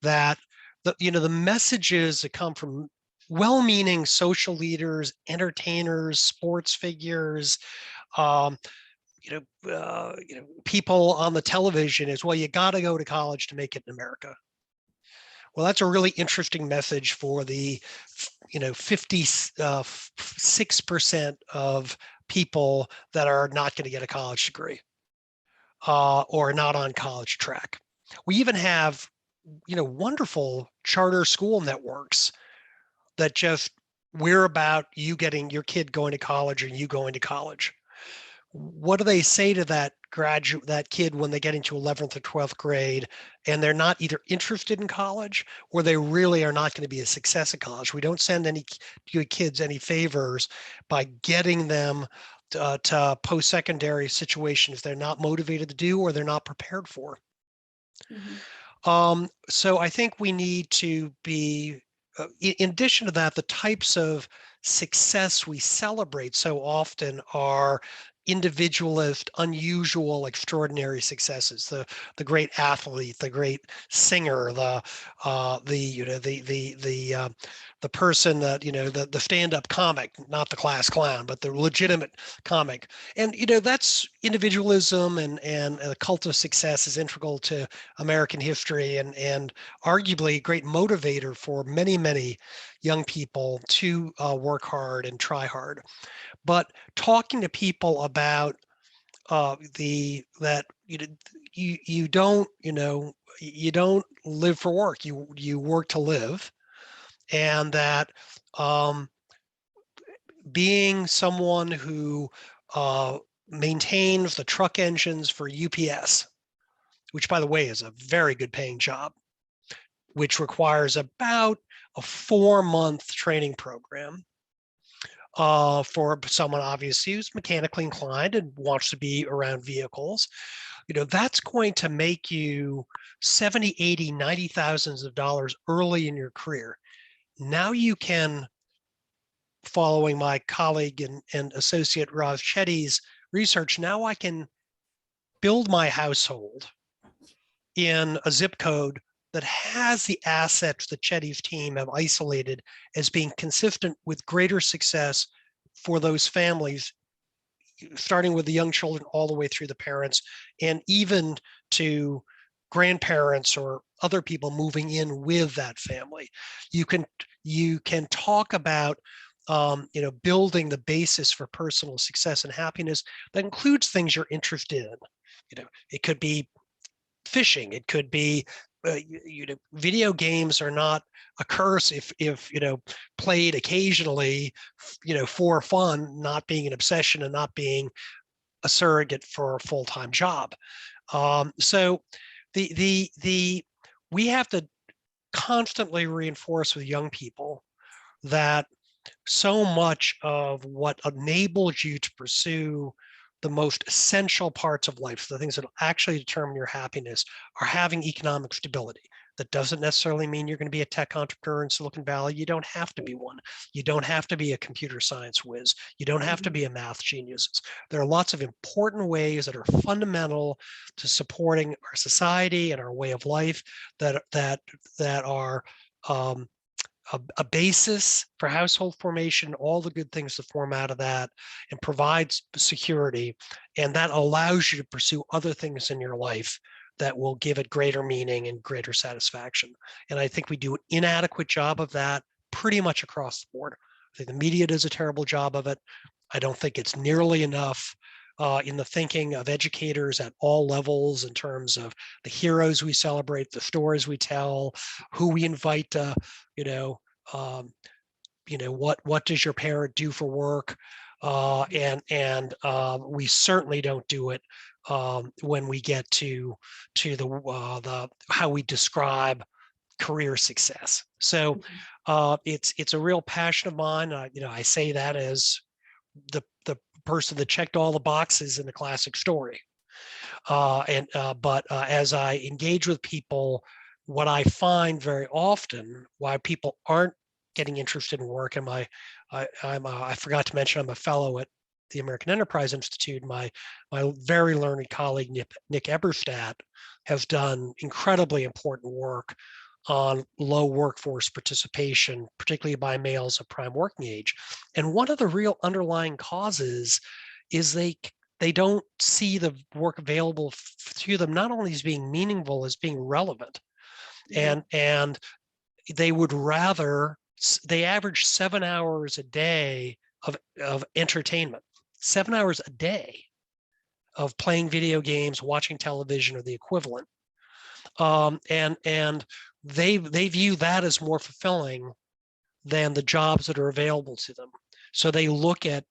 That the messages that come from well-meaning social leaders, entertainers, sports figures, people on the television is, well, you got to go to college to make it in America. Well, that's a really interesting message for the 56% of people that are not going to get a college degree or not on college track. We even have wonderful charter school networks that just we're about you getting your kid going to college or you going to college. What do they say to that kid when they get into 11th or 12th grade and they're not either interested in college or they really are not going to be a success at college? We don't send any kids any favors by getting them to post-secondary situations they're not motivated to do or they're not prepared for. So I think we need to be, in addition to that, the types of success we celebrate so often are individualist, unusual, extraordinary successes. The great athlete, the great singer, the person that the stand-up comic, not the class clown, but the legitimate comic. And that's individualism and a cult of success is integral to American history and arguably a great motivator for many young people to work hard and try hard. But talking to people about you don't live for work, you work to live, and that being someone who maintains the truck engines for UPS, which by the way is a very good paying job, which requires about a 4-month training program for someone obviously who's mechanically inclined and wants to be around vehicles. That's going to make you 70, 80, 90 thousands of dollars early in your career. Now you can, following my colleague and associate Roz Chetty's research, now I can build my household in a zip code that has the assets that Chetty's team have isolated as being consistent with greater success for those families, starting with the young children all the way through the parents, and even to grandparents or other people moving in with that family. You can talk about building the basis for personal success and happiness that includes things you're interested in. It could be fishing. It could be, video games are not a curse if played occasionally, for fun, not being an obsession and not being a surrogate for a full-time job. So we have to constantly reinforce with young people that so much of what enables you to pursue the most essential parts of life, the things that actually determine your happiness, are having economic stability. That doesn't necessarily mean you're going to be a tech entrepreneur in Silicon Valley. You don't have to be one. You don't have to be a computer science whiz. You don't have to be a math genius. There are lots of important ways that are fundamental to supporting our society and our way of life that are a basis for household formation, all the good things that form out of that, and provides security. And that allows you to pursue other things in your life that will give it greater meaning and greater satisfaction. And I think we do an inadequate job of that pretty much across the board. I think the media does a terrible job of it. I don't think it's nearly enough in the thinking of educators at all levels in terms of the heroes we celebrate, the stories we tell, who we invite to, what does your parent do for work? And we certainly don't do it when we get to the how we describe career success. So it's a real passion of mine. I say that as the person that checked all the boxes in the classic story. But as I engage with people, what I find very often why people aren't getting interested in work, and I forgot to mention I'm a fellow at the American Enterprise Institute. My very learned colleague Nick Eberstadt has done incredibly important work on low workforce participation, particularly by males of prime working age. And one of the real underlying causes is they they don't see the work available to them not only as being meaningful, as being relevant. And they would rather, they average 7 hours a day of entertainment, 7 hours a day of playing video games, watching television, or the equivalent. And they view that as more fulfilling than the jobs that are available to them. So they look at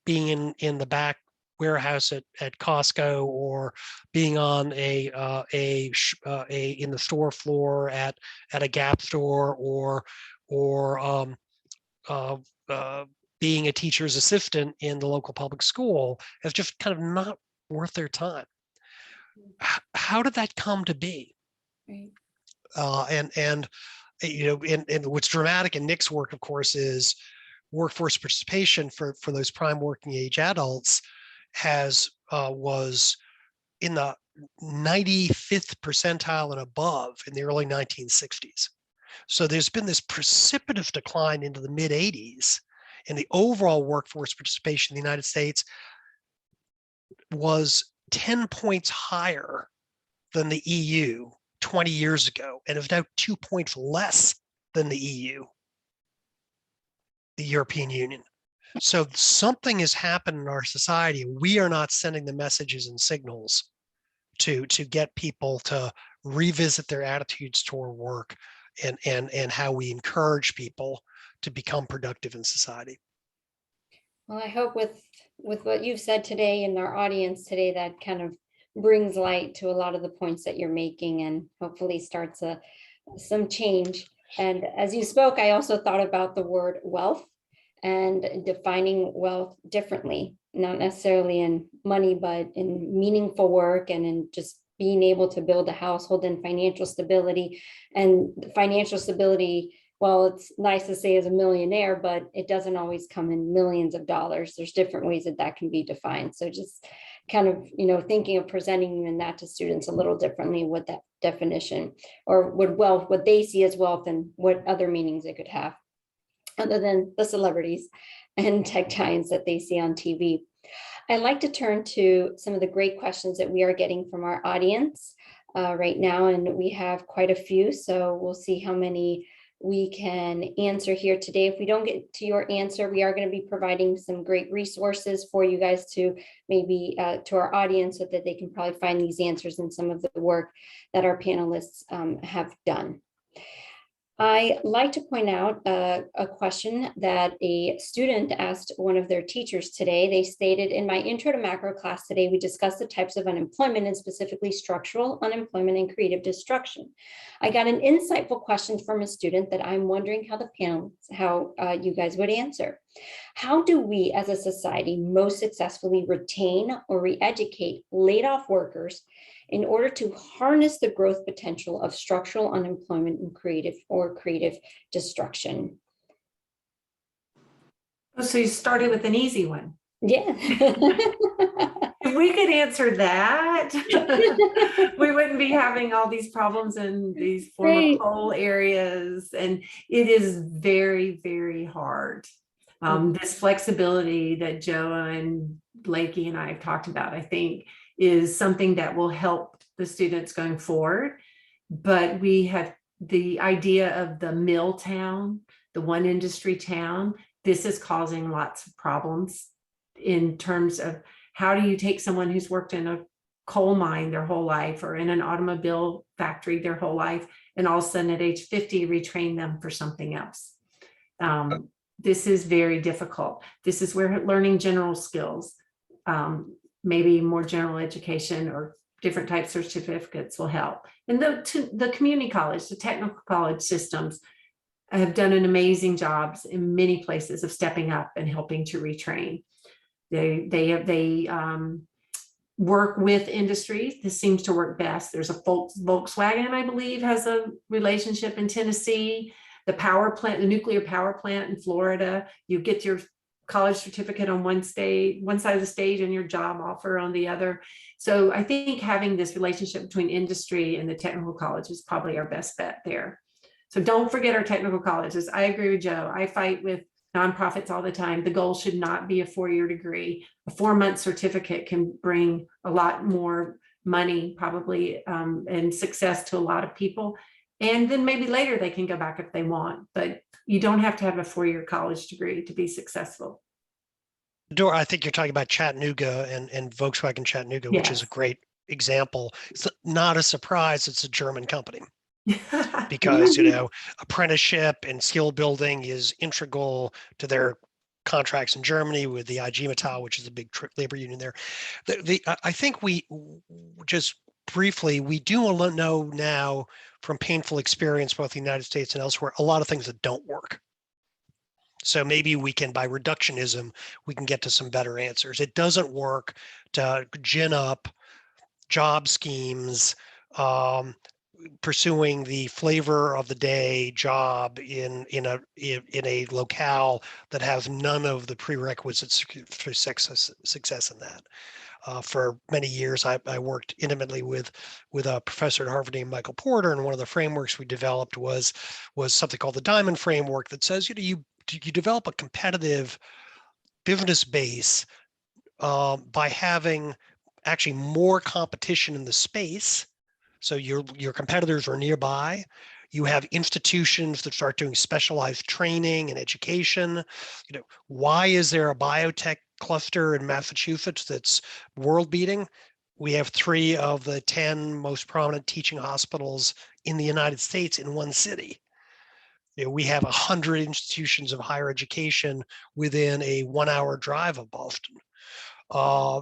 being in the back warehouse at Costco, or being on in the store floor at a Gap store, or being a teacher's assistant in the local public school, as just kind of not worth their time. How did that come to be? Right. And what's dramatic in Nick's work, of course, is workforce participation for those prime working age adults was in the 95th percentile and above in the early 1960s. So there's been this precipitous decline into the mid 80s, and the overall workforce participation in the United States was 10 points higher than the EU 20 years ago, and is now 2 points less than the EU, the European Union. So something has happened in our society. We are not sending the messages and signals to get people to revisit their attitudes toward work, and how we encourage people to become productive in society. Well, I hope with what you've said today and our audience today, that kind of brings light to a lot of the points that you're making, and hopefully starts some change. And as you spoke, I also thought about the word wealth and defining wealth differently, not necessarily in money, but in meaningful work and in just being able to build a household and financial stability. And financial stability, well, it's nice to say as a millionaire, but it doesn't always come in millions of dollars. There's different ways that can be defined. So just kind of, thinking of presenting even that to students a little differently with that definition, or what they see as wealth, and what other meanings it could have, other than the celebrities and tech giants that they see on TV. I'd like to turn to some of the great questions that we are getting from our audience right now, and we have quite a few, so we'll see how many we can answer here today. If we don't get to your answer, we are going to be providing some great resources for you guys to maybe to our audience, so that they can probably find these answers in some of the work that our panelists have done. I like to point out a question that a student asked one of their teachers today. They stated, in my intro to macro class today, we discussed the types of unemployment, and specifically structural unemployment and creative destruction. I got an insightful question from a student that I'm wondering how you guys would answer. How do we as a society most successfully retain or re-educate laid off workers in order to harness the growth potential of structural unemployment and creative destruction? So you started with an easy one. Yeah. If we could answer that, we wouldn't be having all these problems in these former coal areas. And it is very, very hard. This flexibility that Joe and Blakey and I have talked about, I think, is something that will help the students going forward. But we have the idea of the mill town, the one industry town. This is causing lots of problems in terms of how do you take someone who's worked in a coal mine their whole life, or in an automobile factory their whole life, and all of a sudden at age 50 retrain them for something else. This is very difficult. This is where learning general skills, maybe more general education or different types of certificates will help. And the community college, the technical college systems have done an amazing jobs in many places of stepping up and helping to retrain. They work with industries. This seems to work best. There's a Volkswagen, I believe, has a relationship in Tennessee. The power plant, the nuclear power plant in Florida, you get your college certificate on one side of the stage, and your job offer on the other. So I think having this relationship between industry and the technical college is probably our best bet there. So don't forget our technical colleges. I agree with Joe. I fight with nonprofits all the time, the goal should not be a 4-year degree. A 4-month certificate can bring a lot more money probably and success to a lot of people. And then maybe later they can go back if they want, but you don't have to have a 4-year college degree to be successful. Dora, I think you're talking about Chattanooga and Volkswagen Chattanooga, which is a Yes. great example. It's not a surprise it's a German company because, Mhm. apprenticeship and skill building is integral to their contracts in Germany with the IG Metall, which is a big labor union there. I think we just briefly, we do know now from painful experience, both in the United States and elsewhere, a lot of things that don't work. So maybe we can, by reductionism, we can get to some better answers. It doesn't work to gin up job schemes, pursuing the flavor of the day job in a locale that has none of the prerequisites for success in that. For many years, I worked intimately with a professor at Harvard named Michael Porter, and one of the frameworks we developed was something called the Diamond Framework that says you develop a competitive business base by having actually more competition in the space. So your competitors are nearby. You have institutions that start doing specialized training and education. Why is there a biotech cluster in Massachusetts that's world beating? We have 3 of the 10 most prominent teaching hospitals in the United States in one city. We have 100 institutions of higher education within a 1-hour drive of Boston.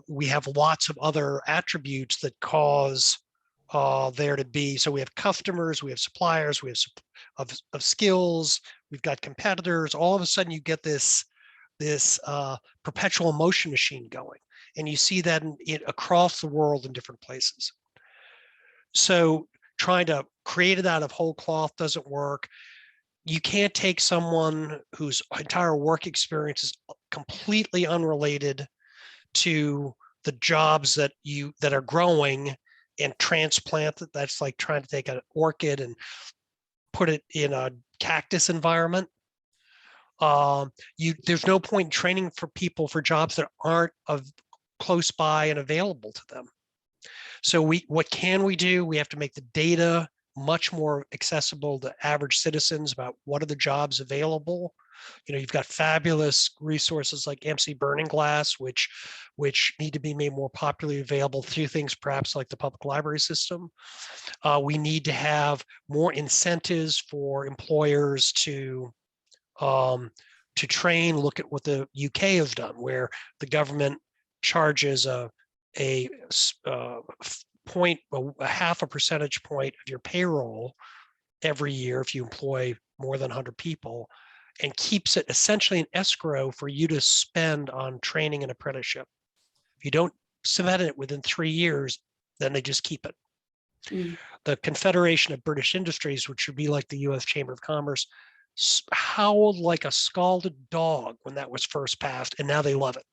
We have lots of other attributes that cause there to be. So we have customers, we have suppliers, we have of skills, we've got competitors. All of a sudden, you get this perpetual motion machine going, and you see that across the world in different places. So trying to create it out of whole cloth doesn't work. You can't take someone whose entire work experience is completely unrelated to the jobs that are growing and transplant it. That's like trying to take an orchid and put it in a cactus environment. There's no point in training for people for jobs that aren't close by and available to them. So what can we do? We have to make the data much more accessible to average citizens about what are the jobs available. You've got fabulous resources like MC Burning Glass, which need to be made more popularly available through things perhaps like the public library system. We need to have more incentives for employers to train. Look at what the UK has done, where the government charges a half a percentage point of your payroll every year if you employ more than 100 people, and keeps it essentially in escrow for you to spend on training and apprenticeship. If you don't spend it within 3 years, then they just keep it. The Confederation of British Industries, which would be like the US Chamber of Commerce, howled like a scalded dog when that was first passed, and now they love it.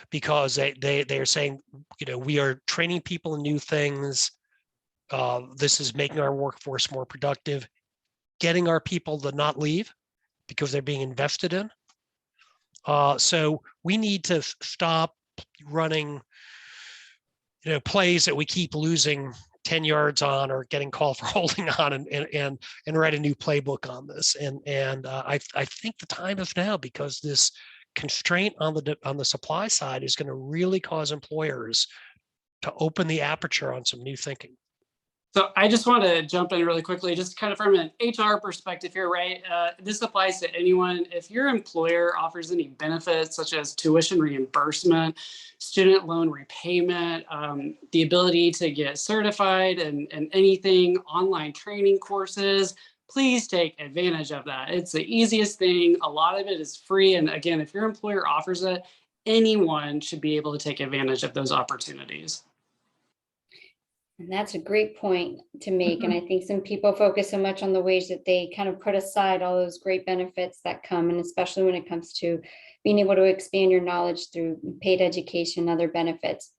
Because they are saying, we are training people in new things. This is making our workforce more productive, getting our people to not leave because they're being invested in. So we need to stop running, plays that we keep losing 10 yards on or getting called for holding on, and write a new playbook on this. And I think the time is now, because this constraint on the supply side is going to really cause employers to open the aperture on some new thinking. So I just want to jump in really quickly, just kind of from an HR perspective here, right? This applies to anyone. If your employer offers any benefits such as tuition reimbursement, student loan repayment, the ability to get certified and anything, online training courses, please take advantage of that. It's the easiest thing. A lot of it is free. And again, if your employer offers it, anyone should be able to take advantage of those opportunities. And that's a great point to make. And I think some people focus so much on the wage that they kind of put aside all those great benefits that come, and especially when it comes to being able to expand your knowledge through paid education and other benefits.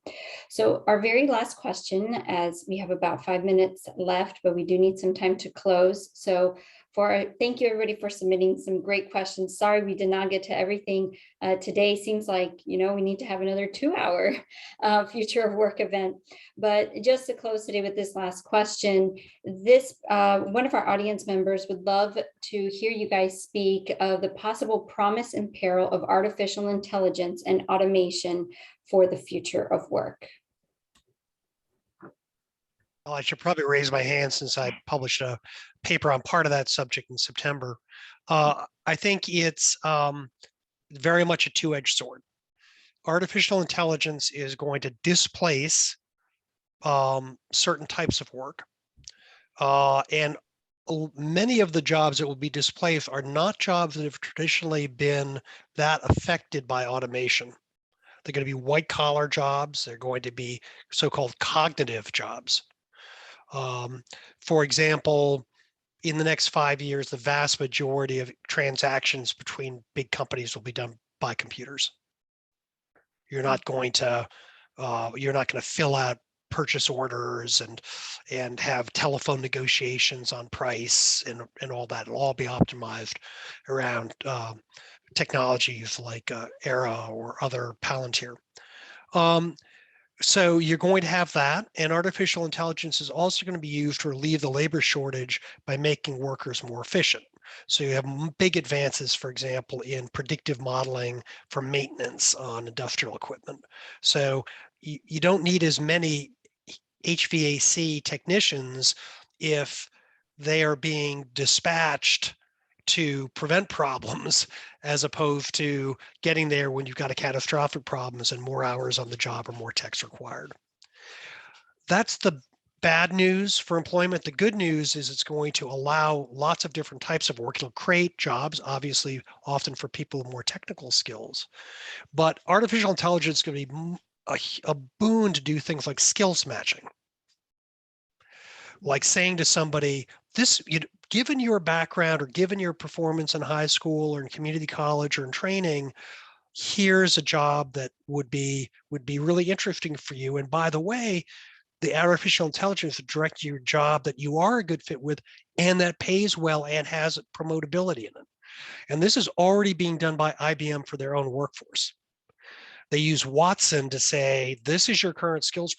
So our very last question, as we have about 5 minutes left, but we do need some time to close. So thank you everybody for submitting some great questions. Sorry we did not get to everything today. Seems like, we need to have another 2-hour future of work event. But just to close today with this last question, one of our audience members would love to hear you guys speak of the possible promise and peril of artificial intelligence and automation for the future of work. Well, I should probably raise my hand since I published a paper on part of that subject in September. I think it's very much a two-edged sword. Artificial intelligence is going to displace certain types of work. And many of the jobs that will be displaced are not jobs that have traditionally been that affected by automation. They're going to be white collar jobs. They're going to be so-called cognitive jobs. For example, in the next 5 years, the vast majority of transactions between big companies will be done by computers. You're not going to fill out purchase orders and have telephone negotiations on price and all that. It'll all be optimized around technologies like Era or other Palantir. So you're going to have that, and artificial intelligence is also going to be used to relieve the labor shortage by making workers more efficient. So you have big advances, for example, in predictive modeling for maintenance on industrial equipment. So you don't need as many HVAC technicians if they are being dispatched to prevent problems as opposed to getting there when you've got a catastrophic problems and more hours on the job or more techs required. That's the bad news for employment. The good news is it's going to allow lots of different types of work. It'll create jobs, obviously, often for people with more technical skills. But artificial intelligence is going to be a boon to do things like skills matching. Like saying to somebody, given your background or given your performance in high school or in community college or in training, here's a job that would be really interesting for you. And by the way, the artificial intelligence will direct your job that you are a good fit with and that pays well and has promotability in it. And this is already being done by IBM for their own workforce. They use Watson to say, this is your current skills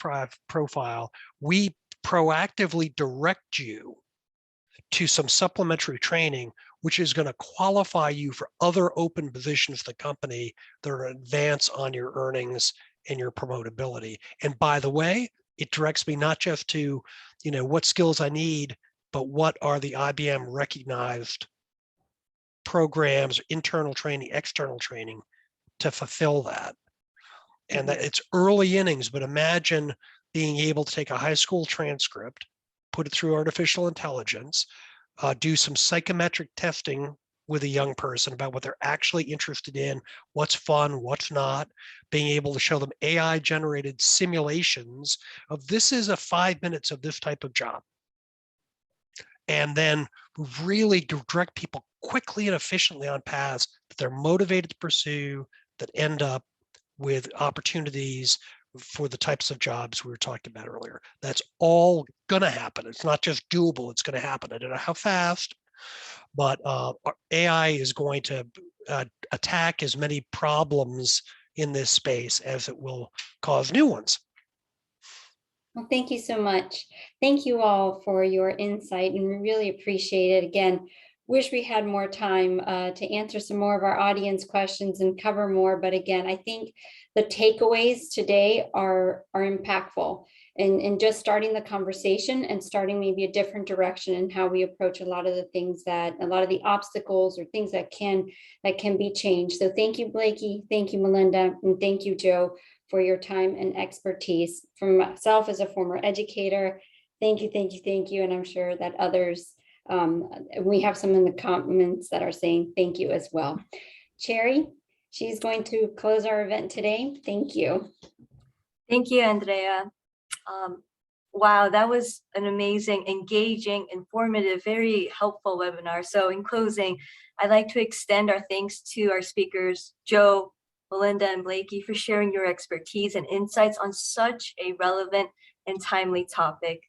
profile. We proactively direct you to some supplementary training, which is going to qualify you for other open positions of the company that are advance on your earnings and your promotability. And by the way, it directs me not just to, what skills I need, but what are the IBM recognized programs, internal training, external training to fulfill that. And that it's early innings, but imagine being able to take a high school transcript, put it through artificial intelligence, do some psychometric testing with a young person about what they're actually interested in, what's fun, what's not, being able to show them AI generated simulations of this is a 5 minutes of this type of job. And then really direct people quickly and efficiently on paths that they're motivated to pursue that end up with opportunities for the types of jobs we were talking about earlier. That's all going to happen. It's not just doable, it's going to happen. I don't know how fast, but AI is going to attack as many problems in this space as it will cause new ones. Well, thank you so much. Thank you all for your insight, and we really appreciate it. Again, wish we had more time to answer some more of our audience questions and cover more. But again, I think the takeaways today are impactful, and just starting the conversation and starting maybe a different direction in how we approach a lot of the obstacles or things that can be changed. So thank you, Blakey. Thank you, Melinda. And thank you, Joe, for your time and expertise. From myself as a former educator, thank you, thank you, thank you. And I'm sure that others, we have some in the comments that are saying thank you as well. Cherry, she's going to close our event today. Thank you. Thank you, Andrea. Wow, that was an amazing, engaging, informative, very helpful webinar. So in closing, I'd like to extend our thanks to our speakers, Joe, Melinda, and Blakey, for sharing your expertise and insights on such a relevant and timely topic.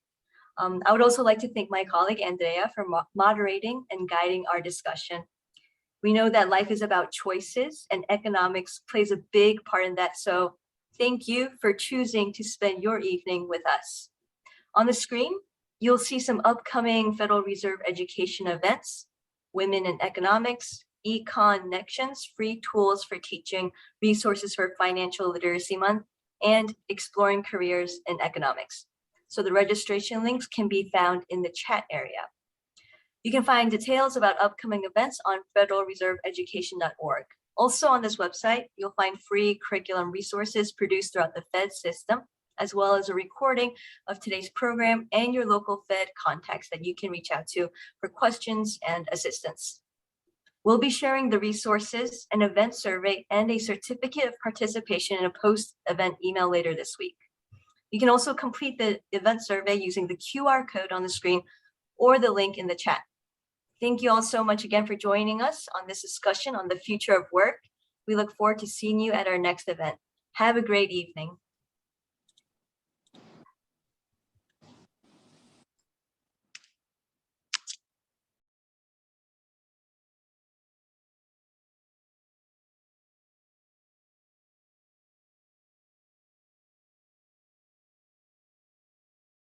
I would also like to thank my colleague Andrea for moderating and guiding our discussion. We know that life is about choices and economics plays a big part in that. So thank you for choosing to spend your evening with us. On the screen, you'll see some upcoming Federal Reserve education events, Women in Economics, eConnections, free tools for teaching, resources for Financial Literacy Month, and exploring careers in economics. So the registration links can be found in the chat area. You can find details about upcoming events on federalreserveeducation.org. Also on this website, you'll find free curriculum resources produced throughout the Fed system, as well as a recording of today's program and your local Fed contacts that you can reach out to for questions and assistance. We'll be sharing the resources, an event survey, and a certificate of participation in a post-event email later this week. You can also complete the event survey using the QR code on the screen or the link in the chat. Thank you all so much again for joining us on this discussion on the future of work. We look forward to seeing you at our next event. Have a great evening.